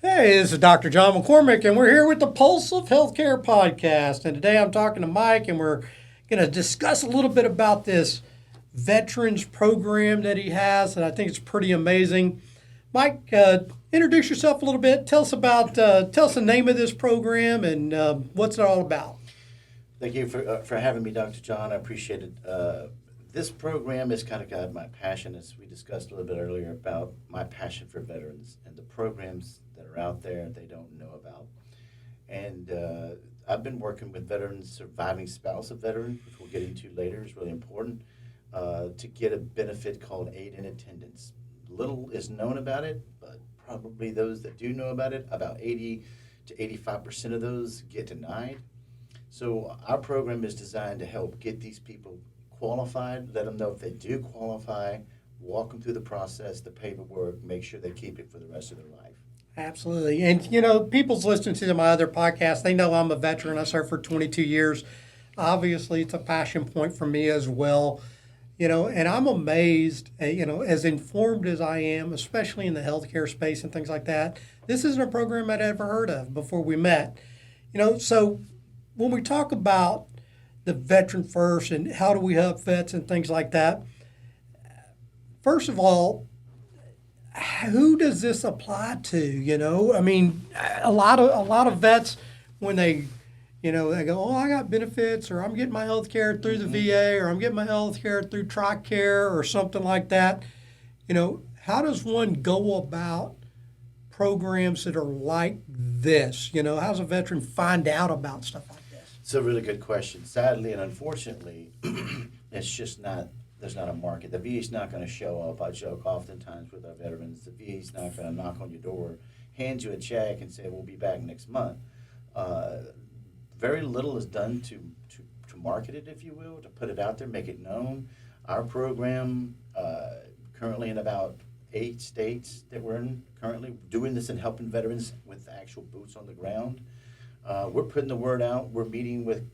Hey, this is Dr. John McCormick, and we're here with the Pulse of Healthcare podcast. And today I'm talking to Mike, and we're going to discuss a little bit about this veterans program that he has, and I think it's pretty amazing. Mike, introduce yourself a little bit. Tell us the name of this program and what's it all about. Thank you for having me, Dr. John. I appreciate it. This program has kind of got my passion, as we discussed a little bit earlier, about my passion for veterans and the programs that are out there they don't know about. And I've been working with veterans, surviving spouse of veterans, which we'll get into later, is really important, to get a benefit called aid in attendance. Little is known about it, but probably those that do know about it, about 80 to 85% of those get denied. So our program is designed to help get these people qualified, let them know if they do qualify, walk them through the process, the paperwork, make sure they keep it for the rest of their life. Absolutely. And, people's listening to my other podcasts. They know I'm a veteran. I served for 22 years. Obviously, it's a passion point for me as well. And I'm amazed, as informed as I am, especially in the healthcare space and things like that. This isn't a program I'd ever heard of before we met. So when we talk about the veteran first and how do we help vets and things like that, first of all, who does this apply to? A lot of vets, when they go, oh, I got benefits, or I'm getting my health care through the VA, or I'm getting my health care through TRICARE or something like that. How does one go about programs that are like this? How does a veteran find out about stuff like this? It's a really good question. Sadly and unfortunately, it's just not, there's not a market. The VA's not going to show up. I joke oftentimes with our veterans, the VA's not going to knock on your door, hand you a check and say, we'll be back next month. Very little is done to market it, if you will, to put it out there, make it known. Our program, currently in about 8 states that we're in, currently doing this and helping veterans with actual boots on the ground. We're putting the word out. We're meeting with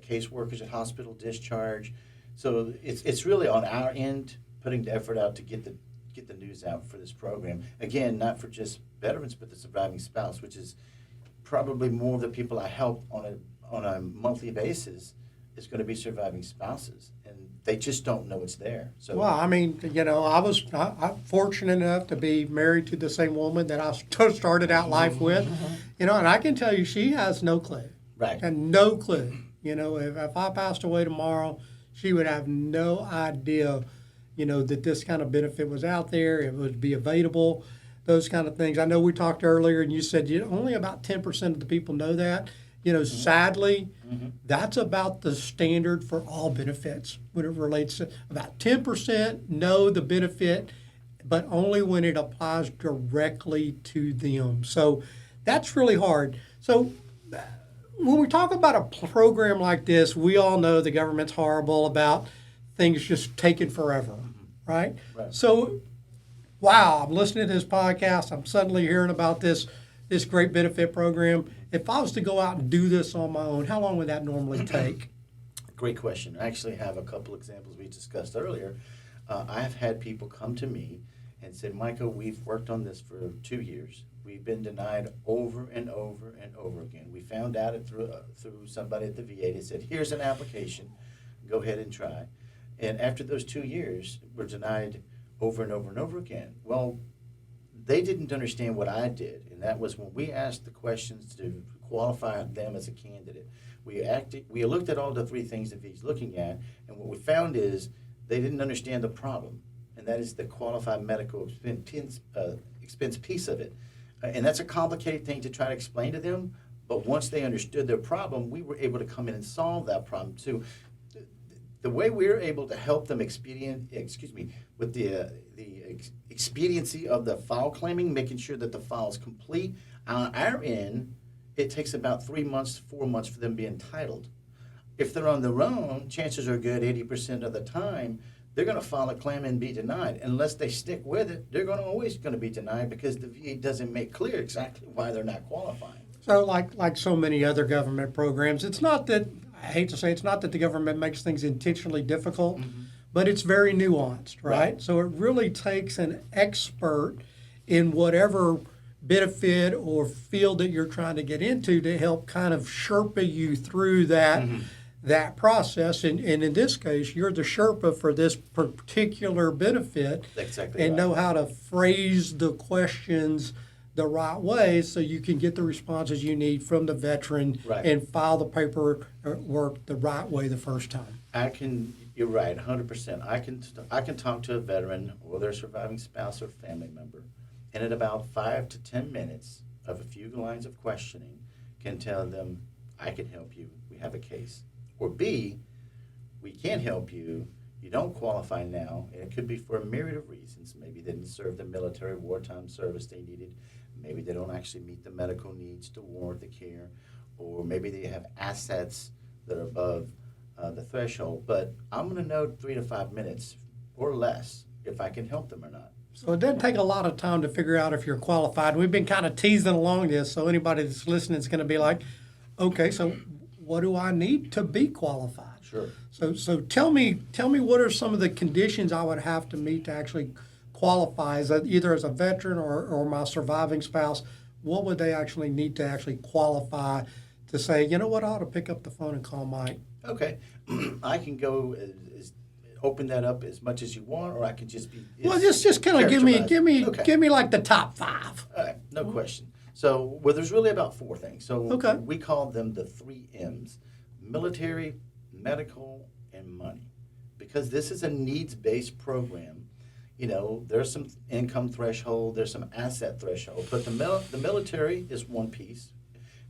caseworkers at hospital discharge. So it's really on our end, putting the effort out to get the news out for this program. Again, not for just veterans, but the surviving spouse, which is probably more of the people I help on a monthly basis is going to be surviving spouses, and they just don't know it's there. So, well, I'm fortunate enough to be married to the same woman that I started out life with, and I can tell you she has no clue, right, and no clue. If I passed away tomorrow, she would have no idea, that this kind of benefit was out there, it would be available. Those kind of things. I know we talked earlier, and you said only about 10% of the people know that. Sadly, that's about the standard for all benefits when it relates to about 10% know the benefit, but only when it applies directly to them. So that's really hard. So when we talk about a program like this, we all know the government's horrible about things just taking forever, right? So wow, I'm listening to this podcast. I'm suddenly hearing about this great benefit program. If I was to go out and do this on my own, how long would that normally take? Great question. I actually have a couple examples we discussed earlier. I have had people come to me and say, Michael, we've worked on this for 2 years. We've been denied over and over and over again. We found out it through somebody at the VA. They said, here's an application. Go ahead and try. And after those 2 years, we're denied over and over and over again. Well, they didn't understand what I did, and that was when we asked the questions to qualify them as a candidate. We looked at all the 3 things that he's looking at, and what we found is they didn't understand the problem, and that is the qualified medical expense piece of it. And that's a complicated thing to try to explain to them, but once they understood their problem, we were able to come in and solve that problem too. The way we're able to help them with the expediency of the file claiming, making sure that the file is complete, on our end, it takes about 3 months, 4 months for them to be entitled. If they're on their own, chances are good 80% of the time, they're going to file a claim and be denied. Unless they stick with it, they're always going to be denied because the VA doesn't make clear exactly why they're not qualifying. So like so many other government programs, it's not that, I hate to say, it's not that the government makes things intentionally difficult, but it's very nuanced, right? So it really takes an expert in whatever benefit or field that you're trying to get into to help kind of Sherpa you through that that process. And in this case, you're the Sherpa for this particular benefit, Exactly and right. know how to phrase the questions the right way so you can get the responses you need from the veteran Right. and file the paperwork the right way the first time. You're right, 100%. I can talk to a veteran or their surviving spouse or family member, and in about 5 to 10 minutes of a few lines of questioning, can tell them, I can help you, we have a case. Or B, we can't help you, you don't qualify now, and it could be for a myriad of reasons. Maybe they didn't serve the military wartime service they needed, maybe they don't actually meet the medical needs to warrant the care, or maybe they have assets that are above the threshold. But I'm going to know 3 to 5 minutes or less if I can help them or not. So it doesn't take a lot of time to figure out if you're qualified. We've been kind of teasing along this, so anybody that's listening is going to be like, okay, so what do I need to be qualified? Sure. So tell me what are some of the conditions I would have to meet to actually qualify either as a veteran or my surviving spouse. What would they actually need to actually qualify to say, you know what, I ought to pick up the phone and call Mike? Okay. I can go open that up as much as you want, or I can just be. Well, just kind of give me like the top 5. All right, no question. So, well, there's really about 4 things. So, Okay. we call them the 3 M's: military, medical, and money. Because this is a needs-based program, you know, there's some income threshold, there's some asset threshold, but the military is one piece,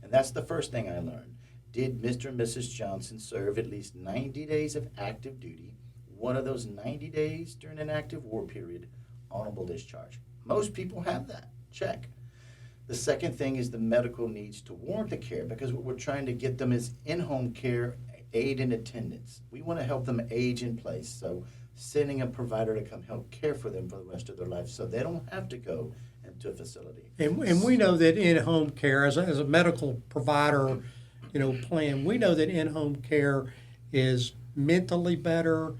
and that's the first thing I learned. Did Mr. and Mrs. Johnson serve at least 90 days of active duty? One of those 90 days during an active war period, honorable discharge. Most people have that. Check. The second thing is the medical needs to warrant the care, because what we're trying to get them is in-home care, aid and attendance. We want to help them age in place, so sending a provider to come help care for them for the rest of their life so they don't have to go into a facility. And we know that in-home care, as a medical provider, plan, we know that in-home care is mentally better,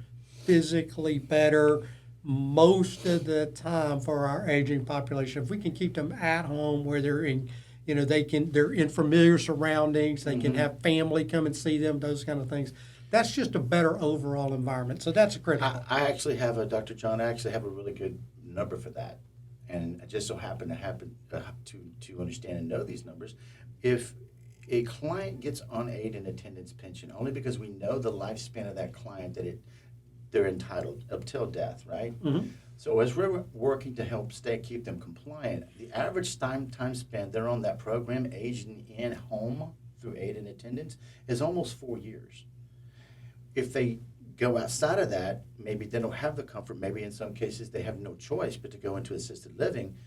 physically better most of the time for our aging population. If we can keep them at home where they're in, they're in familiar surroundings, they can have family come and see them, those kind of things. That's just a better overall environment. So that's critical. I actually have Dr. John, I actually have a really good number for that. And I just so happen to understand and know these numbers. If a client gets on aid and attendance pension, only because we know the lifespan of that client they're entitled up till death, right? Mm-hmm. So as we're working to help keep them compliant, the average time spent they're on that program, aging in home through aid and attendance, is almost 4 years. If they go outside of that, maybe they don't have the comfort, maybe in some cases they have no choice but to go into assisted living,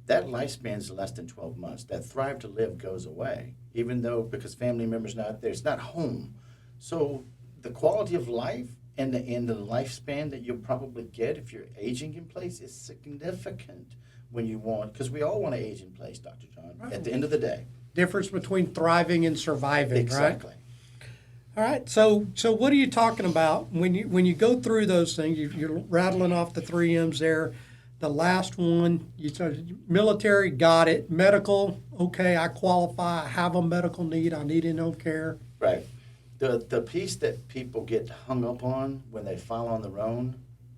that lifespan is less than 12 months. That thrive to live goes away, even though because family members not there, it's not home. So the quality of life and the lifespan that you'll probably get if you're aging in place is significant when you want, because we all want to age in place, Dr. John, Right. at the end of the day. Difference between thriving and surviving, Exactly. right? All right. So what are you talking about when you go through those things? You're rattling off the 3 M's there. The last one, you said military, got it. Medical, okay, I qualify. I have a medical need. I need in-home care. Right. The piece that people get hung up on when they file on their own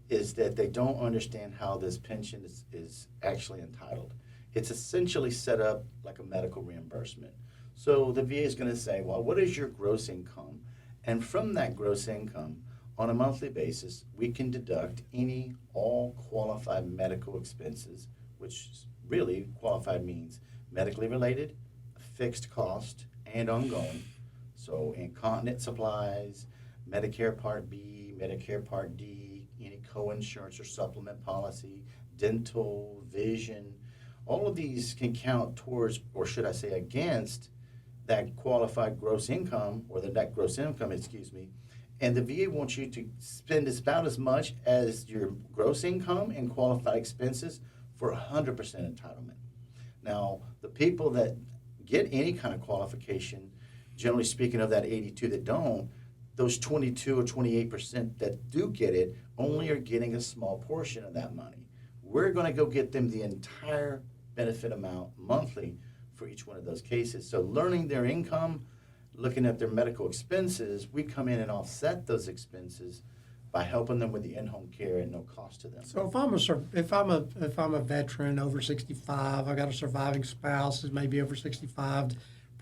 is that they don't understand how this pension is actually entitled. It's essentially set up like a medical reimbursement. So the VA is going to say, well, what is your gross income? And from that gross income, on a monthly basis, we can deduct all qualified medical expenses, which really qualified means medically related, fixed cost, and ongoing. So incontinence supplies, Medicare Part B, Medicare Part D, any co-insurance or supplement policy, dental, vision, all of these can count towards, or should I say against, that qualified gross income, or the net gross income, and the VA wants you to spend about as much as your gross income and qualified expenses for 100% entitlement. Now, the people that get any kind of qualification, generally speaking of that 82 that don't, those 22 or 28% that do get it only are getting a small portion of that money. We're going to go get them the entire benefit amount monthly for each one of those cases. So learning their income, looking at their medical expenses, we come in and offset those expenses by helping them with the in-home care at no cost to them. So if I'm a veteran over 65, I got a surviving spouse who's maybe over 65,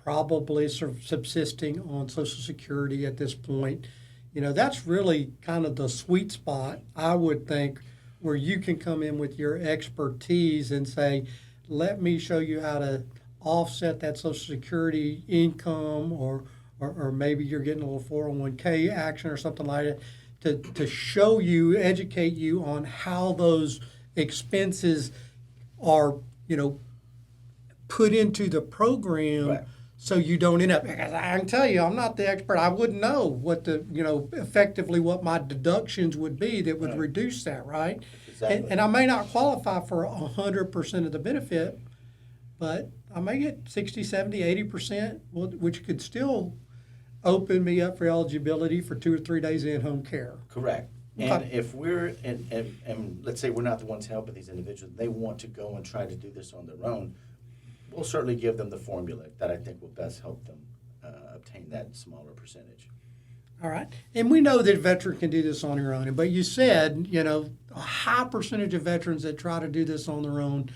probably subsisting on Social Security at this point, that's really kind of the sweet spot, I would think, where you can come in with your expertise and say, let me show you how to offset that Social Security income, or maybe you're getting a little 401k action or something like that, to show you, educate you on how those expenses are, put into the program. Right. So you don't end up, because I can tell you, I'm not the expert. I wouldn't know what effectively what my deductions would be that would reduce that, right? Exactly. And I may not qualify for 100% of the benefit, but I may get 60, 70, 80%, which could still open me up for eligibility for 2 or 3 days in-home care. Correct. Okay. And if we're, and let's say we're not the ones helping these individuals, they want to go and try to do this on their own, we'll certainly give them the formula that I think will best help them obtain that smaller percentage. All right. And we know that a veteran can do this on their own. But you said, a high percentage of veterans that try to do this on their own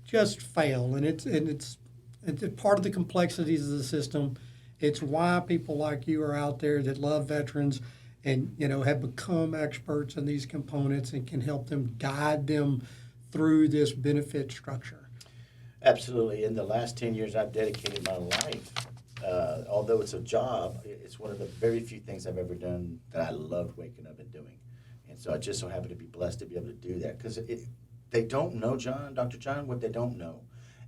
just fail. And it's part of the complexities of the system. It's why people like you are out there that love veterans and, have become experts in these components and can help them guide them through this benefit structure. Absolutely. In the last 10 years, I've dedicated my life. Although it's a job, it's one of the very few things I've ever done that I loved waking up and doing. And so I just so happen to be blessed to be able to do that, because they don't know, Dr. John, what they don't know.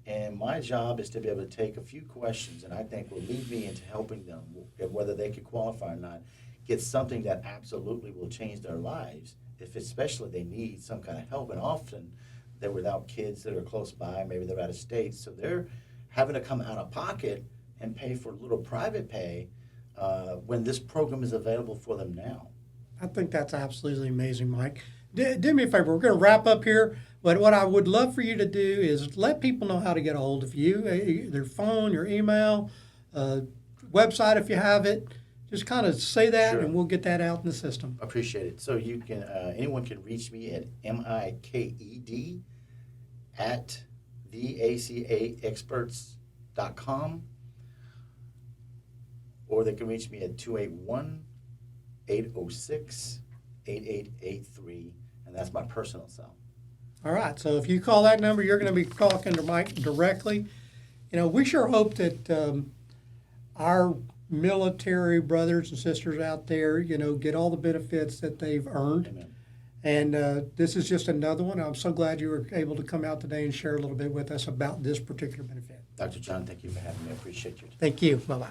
And my job is to be able to take a few questions, and I think will lead me into helping them, whether they could qualify or not, get something that absolutely will change their lives, if especially they need some kind of help. And often they're without kids that are close by, maybe they're out of state, so they're having to come out of pocket and pay for a little private pay when this program is available for them now. I think that's absolutely amazing, Mike. Do me a favor. We're going to wrap up here. But what I would love for you to do is let people know how to get a hold of you, their phone, your email, website if you have it. Just kind of say that, Sure. and we'll get that out in the system. Appreciate it. So you can, anyone can reach me at MIKED at theacaexperts.com, or they can reach me at 281-806-8883, and that's my personal cell. All right. So if you call that number, you're going to be talking to Mike directly. We sure hope that our military brothers and sisters out there, get all the benefits that they've earned. Amen. And this is just another one. I'm so glad you were able to come out today and share a little bit with us about this particular benefit. Dr. John, thank you for having me. I appreciate your time. Thank you. Bye-bye.